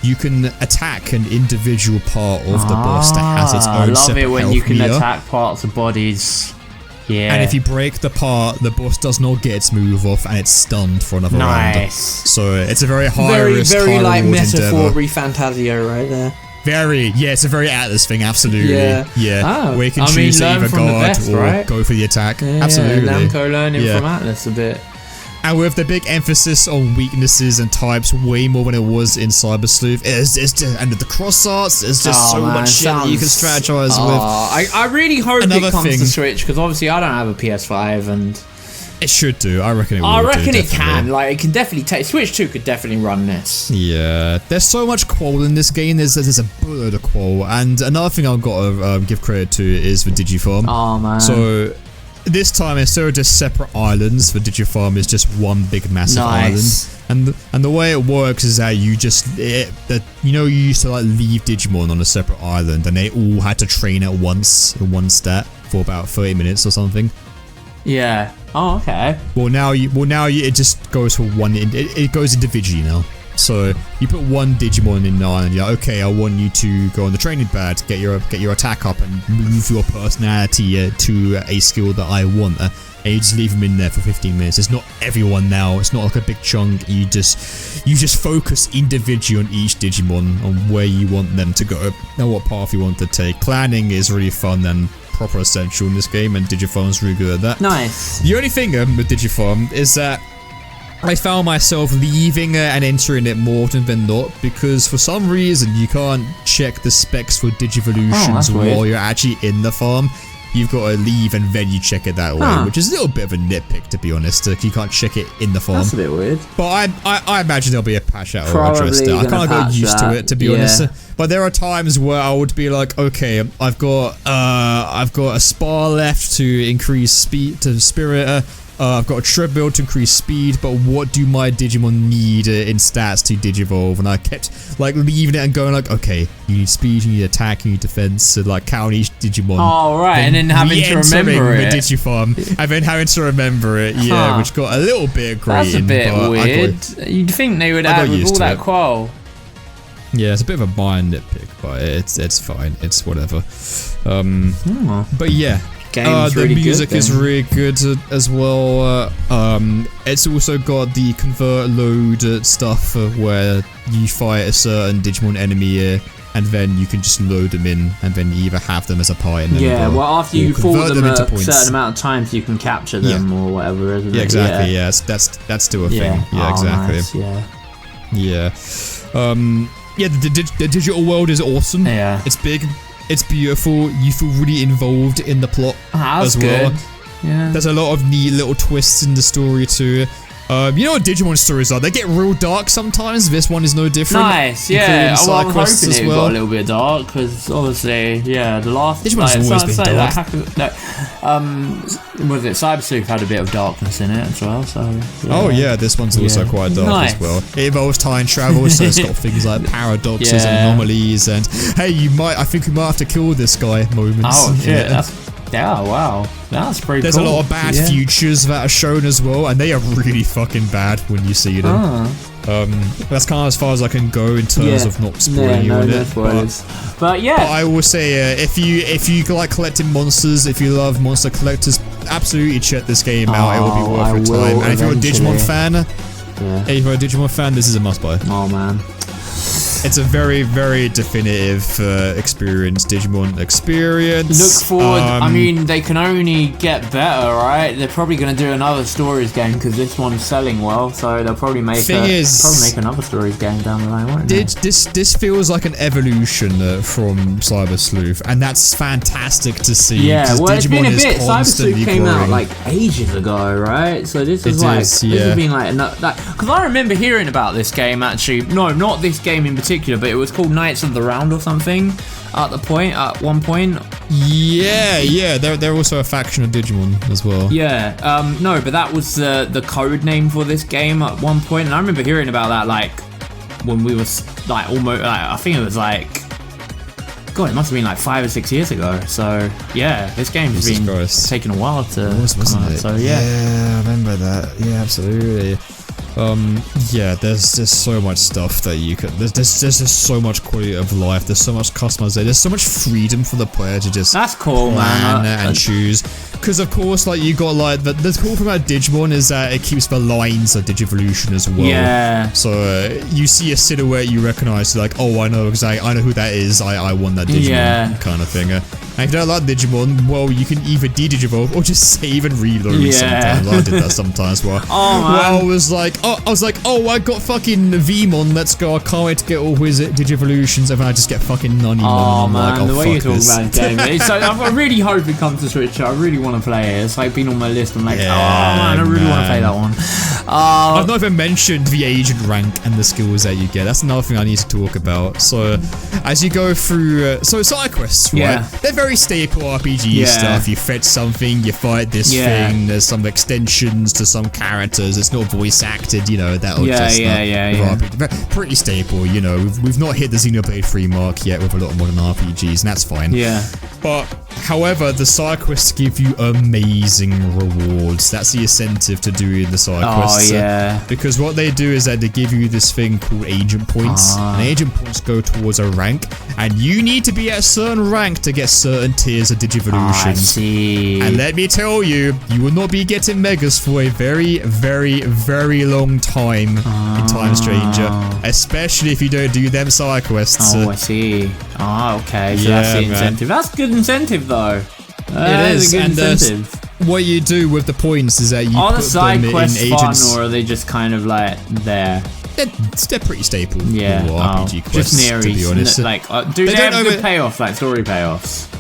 you can attack an individual part of the boss that has its own separate I love it when health you can meter. attack parts of bodies. Yeah. And if you break the part, the boss does not get its move off and it's stunned for another round. So it's a very high risk, very like metaphor endeavor. Fantasio right there. It's a very Atlas thing, absolutely. Yeah. Where you can choose to either guard or go for the attack. Absolutely. Namco learning from Atlas a bit. And with the big emphasis on weaknesses and types, way more than it was in Cyber Sleuth, and the cross arts, there's just so much shit that you can strategize with. I really hope it comes to Switch, because obviously I don't have a PS5 and... It should do. I reckon it will. I reckon it can. Like, it can definitely take... Switch 2 could definitely run this. Yeah. There's so much qual in this game. There's a boatload of qual. And another thing I've got to give credit to is the Digifarm. Oh, man. So... This time, instead of just separate islands, the Digifarm is just one big massive island. And the way it works is that you you used to like leave Digimon on a separate island, and they all had to train at once in one stat for about 30 minutes or something. Yeah. Oh, okay. Well, now it just goes for one. It goes individually now. So you put one Digimon in the island. You're like, okay, I want you to go on the training pad, get your attack up, and move your personality to a skill that I want. And you just leave them in there for 15 minutes. It's not everyone now. It's not like a big chunk. You just focus individually on each Digimon, on where you want them to go and what path you want to take. Planning is really fun and proper essential in this game, and Digifarm's really good at that. Nice. The only thing with Digifarm is that I found myself leaving and entering it more often than not, because for some reason you can't check the specs for Digivolutions while you're actually in the farm. You've got to leave and then you check it that way, which is a little bit of a nitpick, to be honest. You can't check it in the farm. That's a bit weird. But I imagine there'll be a patch out or address that. I kind of got used to it, to be honest. But there are times where I would be like, okay, I've got a spar left to increase speed to spirit. I've got a treadmill to increase speed, but what do my Digimon need in stats to digivolve? And I kept like leaving it and going like, okay, you need speed, you need attack, you need defense, so like count each Digimon. Oh right, and then having to remember it. The Digifarm, and then having to remember it, yeah, which got a little bit grating. That's a bit weird. You'd think they would add with all that qual. Yeah, it's a bit of a minor nitpick, but it's fine. It's whatever. But yeah. The music is really good as well. It's also got the convert load stuff where you fight a certain Digimon enemy and then you can just load them in and then you either have them as a partner. Yeah, well after you fought them a certain amount of times you can capture them or whatever, isn't it? Yeah, exactly, yeah. That's still a thing. Yeah, exactly. Nice, yeah, the digital world is awesome. Yeah. It's big. It's beautiful. You feel really involved in the plot as well. Good. Yeah. There's a lot of neat little twists in the story too. You know what Digimon stories are? They get real dark sometimes. This one is no different. Nice, yeah. Well, I'm hoping it got a little bit dark because obviously, yeah, the last Digimon's always been dark. Was it Cyber Sleuth had a bit of darkness in it as well? So. Yeah. Oh yeah, this one's also quite dark as well. It involves time travel, so it's got things like paradoxes, anomalies, and hey, I think we might have to kill this guy moments. Oh shit, wow. That's pretty There's cool. a lot of bad futures that are shown as well, and they are really fucking bad when you see them. That's kind of as far as I can go in terms of not spoiling you on it. But yeah. But I will say, if you like collecting monsters, if you love monster collectors, absolutely check this game out. It will be worth your time. And if you're a Digimon fan, this is a must buy. Oh man. It's a very, very definitive experience, Digimon experience. Look forward. I mean, they can only get better, right? They're probably going to do another Stories game because this one's selling well, so they'll probably make another Stories game down the line, won't they? This feels like an evolution from Cyber Sleuth, and that's fantastic to see. Yeah, well, Digimon it's been a bit. Cyber Sleuth came growing. out like ages ago, right? So this is this has been like because I remember hearing about this game actually. No, not this game in particular. But it was called Knights of the Round or something at one point. Yeah, they're also a faction of Digimon as well. Yeah, no, but that was the code name for this game at one point, and I remember hearing about that like when we was like almost like I think it was like God, it must have been like 5 or 6 years ago. So yeah, this game's been taking a while to come out. So yeah, I remember that. Yeah, absolutely. There's just so much stuff that you could. There's just so much quality of life. There's so much customization. There's so much freedom for the player to just that's cool, plan and choose. Because of course, like you got like the cool thing about Digimon is that it keeps the lines of Digivolution as well. Yeah. So you see a silhouette you recognize, like I know who that is. I want that Digimon kind of thing. And if you don't like Digimon, well, you can either de-Digivolve or just save and reload sometimes. I did that sometimes. Well, I was like, I got fucking Vmon, let's go, I can't wait to get all his Digivolutions, and then I just get fucking Nunimon. Oh man, the way you talk about the game. So I really hope it comes to Switch. I really want to play it. It's like been on my list. I'm like, I really want to play that one. I've not even mentioned the agent rank and the skills that you get. That's another thing I need to talk about. So, as you go through, side quests, right? They're very staple RPG stuff. You fetch something, you fight this thing. There's some extensions to some characters. It's not voice acted, you know. That'll RPG. Pretty staple, you know. We've not hit the Xenoblade 3 mark yet with a lot of modern RPGs, and that's fine. Yeah. But however, the side quests give you amazing rewards. That's the incentive to doing the side quests. Oh yeah. Because what they do is that they give you this thing called agent points. And agent points go towards a rank, and you need to be at a certain rank to get certain tiers of Digivolutions. I see. And let me tell you, you will not be getting Megas for a very, very, very long time in Time Stranger. Especially if you don't do them side quests. Oh, I see. Okay. So that's the incentive. That's good incentive though. It is. A good incentive. What you do with the points is that you put the side them quests in agents. fun, or are they just kind of like there? They're pretty staple. Yeah. RPG quests, just near to be honest. Like, do they have good payoffs, like story payoffs?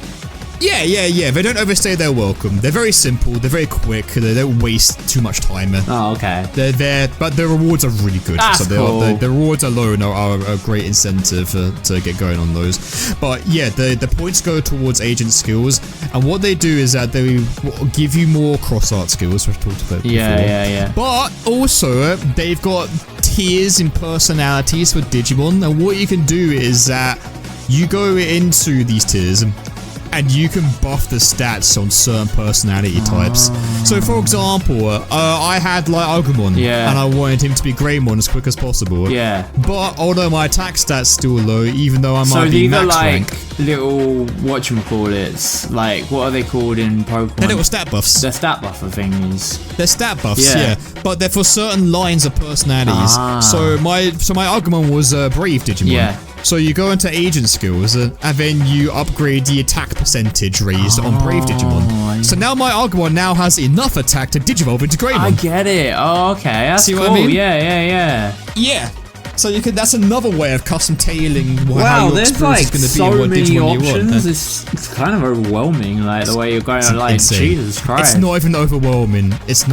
Yeah. They don't overstay their welcome. They're very simple. They're very quick. They don't waste too much time. Oh, okay. They're there, but the rewards are really good. That's cool. The rewards alone are a great incentive to get going on those. But yeah, the points go towards agent skills, and what they do is that they give you more cross-art skills, which we talked about before. Yeah. But also, they've got tiers in personalities for Digimon, and what you can do is that you go into these tiers and you can buff the stats on certain personality types. So for example, I had like Agumon, and I wanted him to be Greymon as quick as possible. Yeah. But although my attack stats still low, even though I might be max like rank. Little whatchamacallits, like what are they called in Pokemon? They're little stat buffs. They're stat buffer things. They're stat buffs, yeah. But they're for certain lines of personalities. So my Agumon was Brave Digimon. Yeah. So you go into agent skills and then you upgrade the attack percentage raised on Brave Digimon. So now my Agumon now has enough attack to Digivolve into Greymon. I get it. Oh, okay. That's cool. What I mean? Yeah. So you can. That's another way of custom tailing how your there's like experience is going to be and what Digimon options. you want. It's kind of overwhelming, like the way you're going on, like Jesus Christ. It's not even overwhelming. It's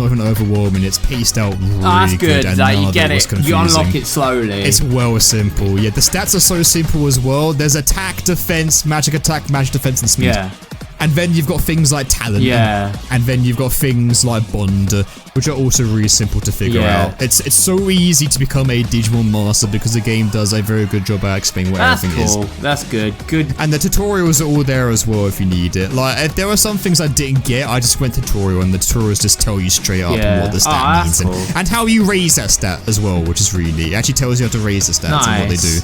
paced out really that's good. And like, you get it. Confusing. You unlock it slowly. It's well simple. Yeah, the stats are so simple as well. There's attack, defense, magic attack, magic defense, and speed. Yeah. And then you've got things like talent. Yeah. And then you've got things like bond, which are also really simple to figure out. It's so easy to become a Digimon master because the game does a very good job at explaining what everything is. That's good. And the tutorials are all there as well if you need it. Like, if there were some things I didn't get, I just went tutorial, and the tutorials just tell you straight up what the stat means and how you raise that stat as well, which is really neat. It actually tells you how to raise the stats and what they do.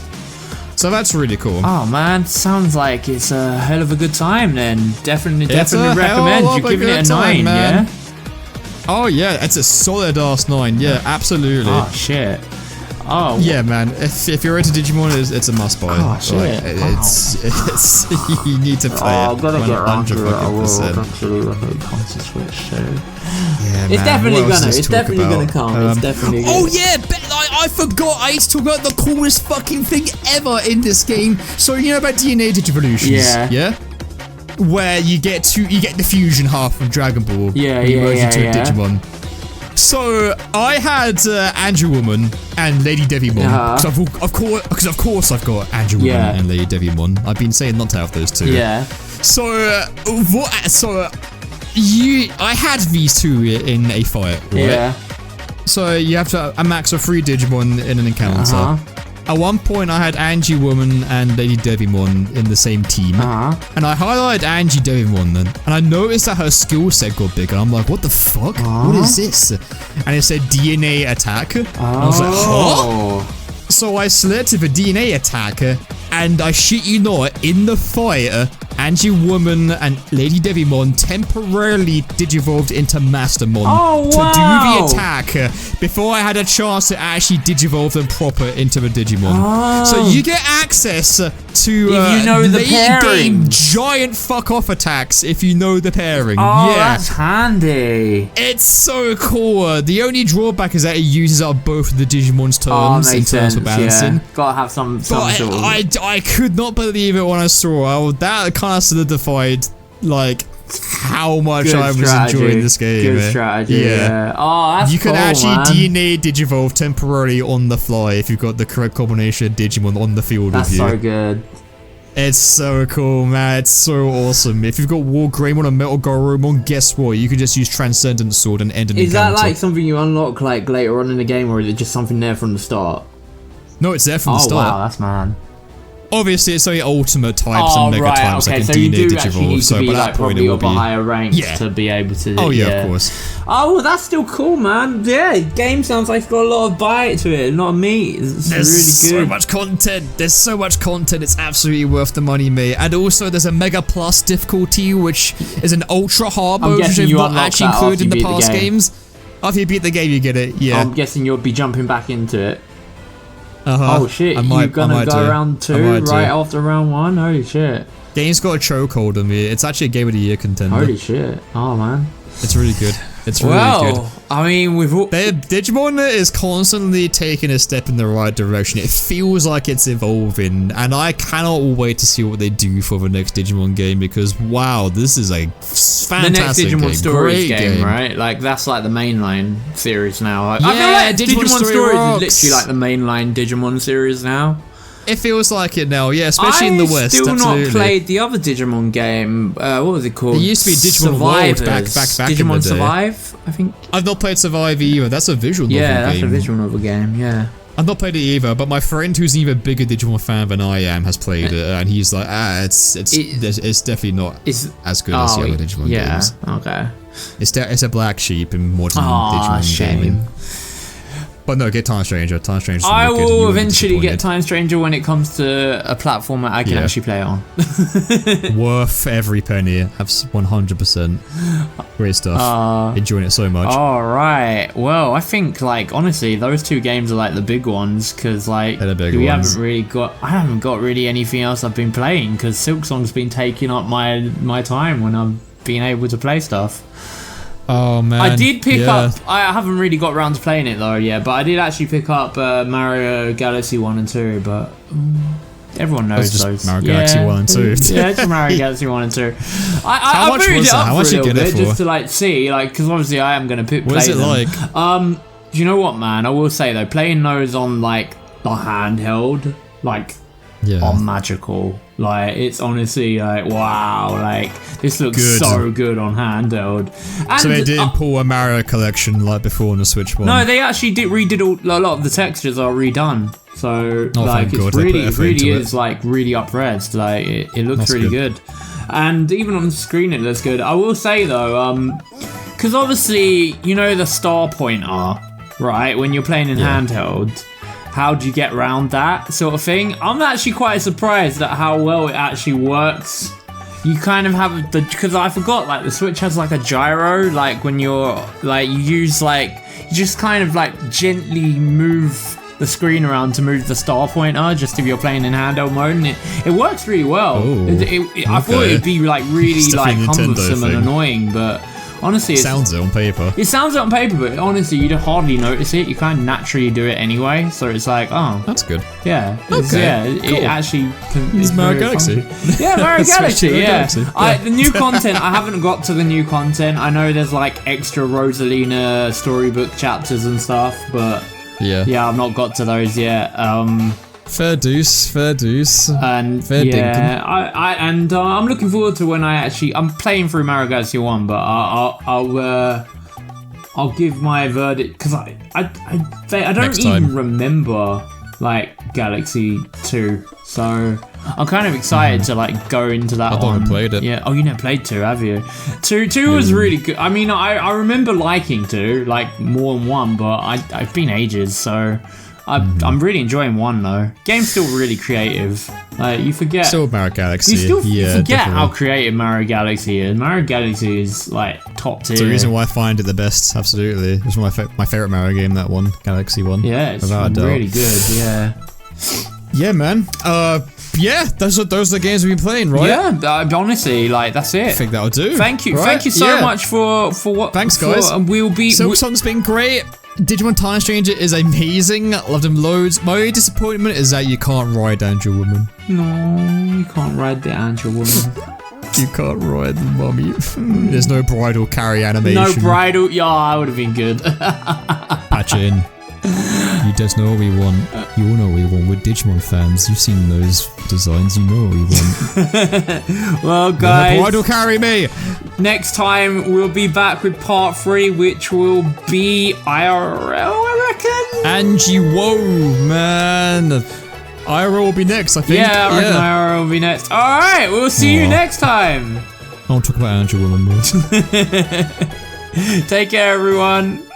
So that's really cool. Oh man, sounds like it's a hell of a good time then. Definitely recommend. You're giving it a 9, man. Yeah? Oh yeah, it's a solid ass 9. Yeah, absolutely. Oh shit. Oh yeah, man. If you're into Digimon, it's a must buy. Oh shit. Like, it's you need to play it. I've got to get around to it. I will eventually when it comes to Switch. So yeah, it's definitely gonna. It's definitely gonna come. It's definitely. Oh yeah, I forgot. I used to talk about the coolest fucking thing ever in this game. So you know about DNA Digivolutions? Yeah. Where you get the fusion half from Dragon Ball. Yeah. Into a Digimon. So I had Andrew Woman and Lady Devimon. Because of course I've got Andrew Woman and Lady Devimon. I've been saying not to have those two. Yeah. So I had these two in a fight. Right? Yeah. So you have to a max of 3 Digimon in an encounter. At one point, I had Angie Woman and Lady Devimon in the same team. And I highlighted Angie Devimon then. And I noticed that her skill set got bigger. I'm like, what the fuck? What is this? And it said DNA attack. And I was like, huh? So I selected the DNA attack. And I shit you not, in the fight, Angie Woman and Lady Devimon temporarily digivolved into Mastermon to do the attack before I had a chance to actually digivolve them proper into the Digimon. So you get access to if you know the game giant fuck off attacks if you know the pairing. That's handy. It's so cool. The only drawback is that it uses up both of the Digimon's turns in terms of balancing. Yeah. Gotta have some sort of... I could not believe it when I saw it. That kind of solidified like how much I was enjoying this game. Good strategy. Yeah. Oh, that's you can cool, actually man. DNA Digivolve temporarily on the fly if you've got the correct combination of Digimon on the field with you. That's so good. It's so cool, man. It's so awesome. If you've got War Greymon and Metal Garurumon, guess what? You can just use Transcendent Sword and end an encounter. Is that like something you unlock like later on in the game, or is it just something there from the start? No, it's there from the start. Oh wow, that's mad. Obviously, it's only ultimate types and mega types like so DNA you do Digivolve. So by that point, it will be higher ranks to be able to. Oh yeah, of course. Oh, well, that's still cool, man. Yeah, game sounds like it's got a lot of bite to it, a lot of meat. It's really good. So much content. There's so much content. It's absolutely worth the money, mate. And also, there's a Mega Plus difficulty, which is an ultra hard mode, which is not actually included in the past games. After you beat the game, you get it. Yeah. I'm guessing you'll be jumping back into it. Oh shit, you're gonna go round 2 right after round 1? Holy shit. Game's got a chokehold on me. It's actually a Game of the Year contender. Holy shit. Oh man. It's really good. It's really good. I mean, Digimon is constantly taking a step in the right direction. It feels like it's evolving, and I cannot wait to see what they do for the next Digimon game, because wow, this is a fantastic the next Digimon game. Stories Great game, right? Like that's like the mainline series now. Yeah, I feel like Digimon Stories rocks. is literally like the mainline Digimon series now. It feels like it now, yeah, especially in the West. I still absolutely. not played the other Digimon game. What was it called? It used to be Digimon Survivors. World back Digimon in the day. Survive, I think. I've not played Survive either. That's a visual novel game. Yeah, that's a visual novel game, yeah. I've not played it either, but my friend who's an even bigger Digimon fan than I am has played it, and he's like, it's definitely not as good as the other Digimon games. Okay. It's a black sheep in modern Digimon gaming. But no, get Time Stranger. Time Stranger. I will eventually get Time Stranger when it comes to a platform that I can actually play on. Worth every penny. 100%. Great stuff. Enjoying it so much. Alright. Well, I think, like, honestly, those two games are, like, the big ones, because, like, I haven't got really anything else I've been playing, because Silksong's been taking up my time when I've been able to play stuff. Oh man, I did pick up. I haven't really got around to playing it though yet, but I did actually pick up Mario Galaxy 1 and 2. But everyone knows those. Mario Galaxy 1 and 2. Yeah, it's Mario Galaxy 1 and 2. How much was that? How much did you get it for? Just to like see, like, because obviously I am gonna play them. What is it like? Do you know what, man? I will say though, playing those on like the handheld, like, are magical. Like, it's honestly like, wow, like, this looks so good on handheld. And so they didn't pull a Mario collection like before on the Switch one? No, they actually redid a lot of the textures are redone. So, like, it really is, like, really up-resed. Like, it looks really good. And even on the screen, it looks good. I will say, though, because obviously, you know the star pointer, right? When you're playing in handheld, how do you get around that sort of thing? I'm actually quite surprised at how well it actually works. You kind of have because I forgot, like, the Switch has like a gyro, like when you're like, you use like, you just kind of like gently move the screen around to move the star pointer, just if you're playing in handheld mode, and it works really well. I thought it'd be like really like cumbersome and annoying, but honestly, it sounds it on paper. It sounds it on paper, but honestly, you'd hardly notice it. You kind of naturally do it anyway, so it's like, oh, that's good. Yeah, cool. It actually is Mario Galaxy. Yeah, Mario Galaxy. The new content. I haven't got to the new content. I know there's like extra Rosalina storybook chapters and stuff, but I've not got to those yet. Fair deuce. And fair dinkum. I'm looking forward to when I'm playing through Mario Galaxy 1, but I'll give my verdict, because I don't even remember like Galaxy 2, so I'm kind of excited to like go into that. I haven't played it. Yeah. Oh, you never played 2, have you? 2 was really good. I mean, I remember liking 2 like more than 1, but I've been ages, so. I'm really enjoying 1 though. Game's still really creative. Like, you forget. Still Mario Galaxy. You forget how creative Mario Galaxy is. Mario Galaxy is like top tier. It's the reason why I find it the best. Absolutely, it's one of my favorite Mario game. That one, Galaxy 1. Yeah, it's really good. Yeah. Yeah, man. Those are the games we've been playing, right? Yeah, honestly, like, that's it. I think that'll do. Thank you so much for what. Thanks, guys. Silksong's been great. Digimon Time Stranger is amazing. Loved him loads. My only disappointment is that you can't ride Angel Woman. No, you can't ride the Angel Woman. You can't ride the mummy. There's no bridal carry animation. No bridal. Yeah, I would have been good. Patch it in. You just know what we want. You all know what we want. We're Digimon fans. You've seen those designs. You know what we want. Well, guys. Why do carry me? Next time we'll be back with part 3, which will be IRL, I reckon. Angie, whoa, man. IRL will be next, I think. Yeah, I reckon IRL will be next. All right, we'll see you next time. I want to talk about Angel Woman more. Take care, everyone.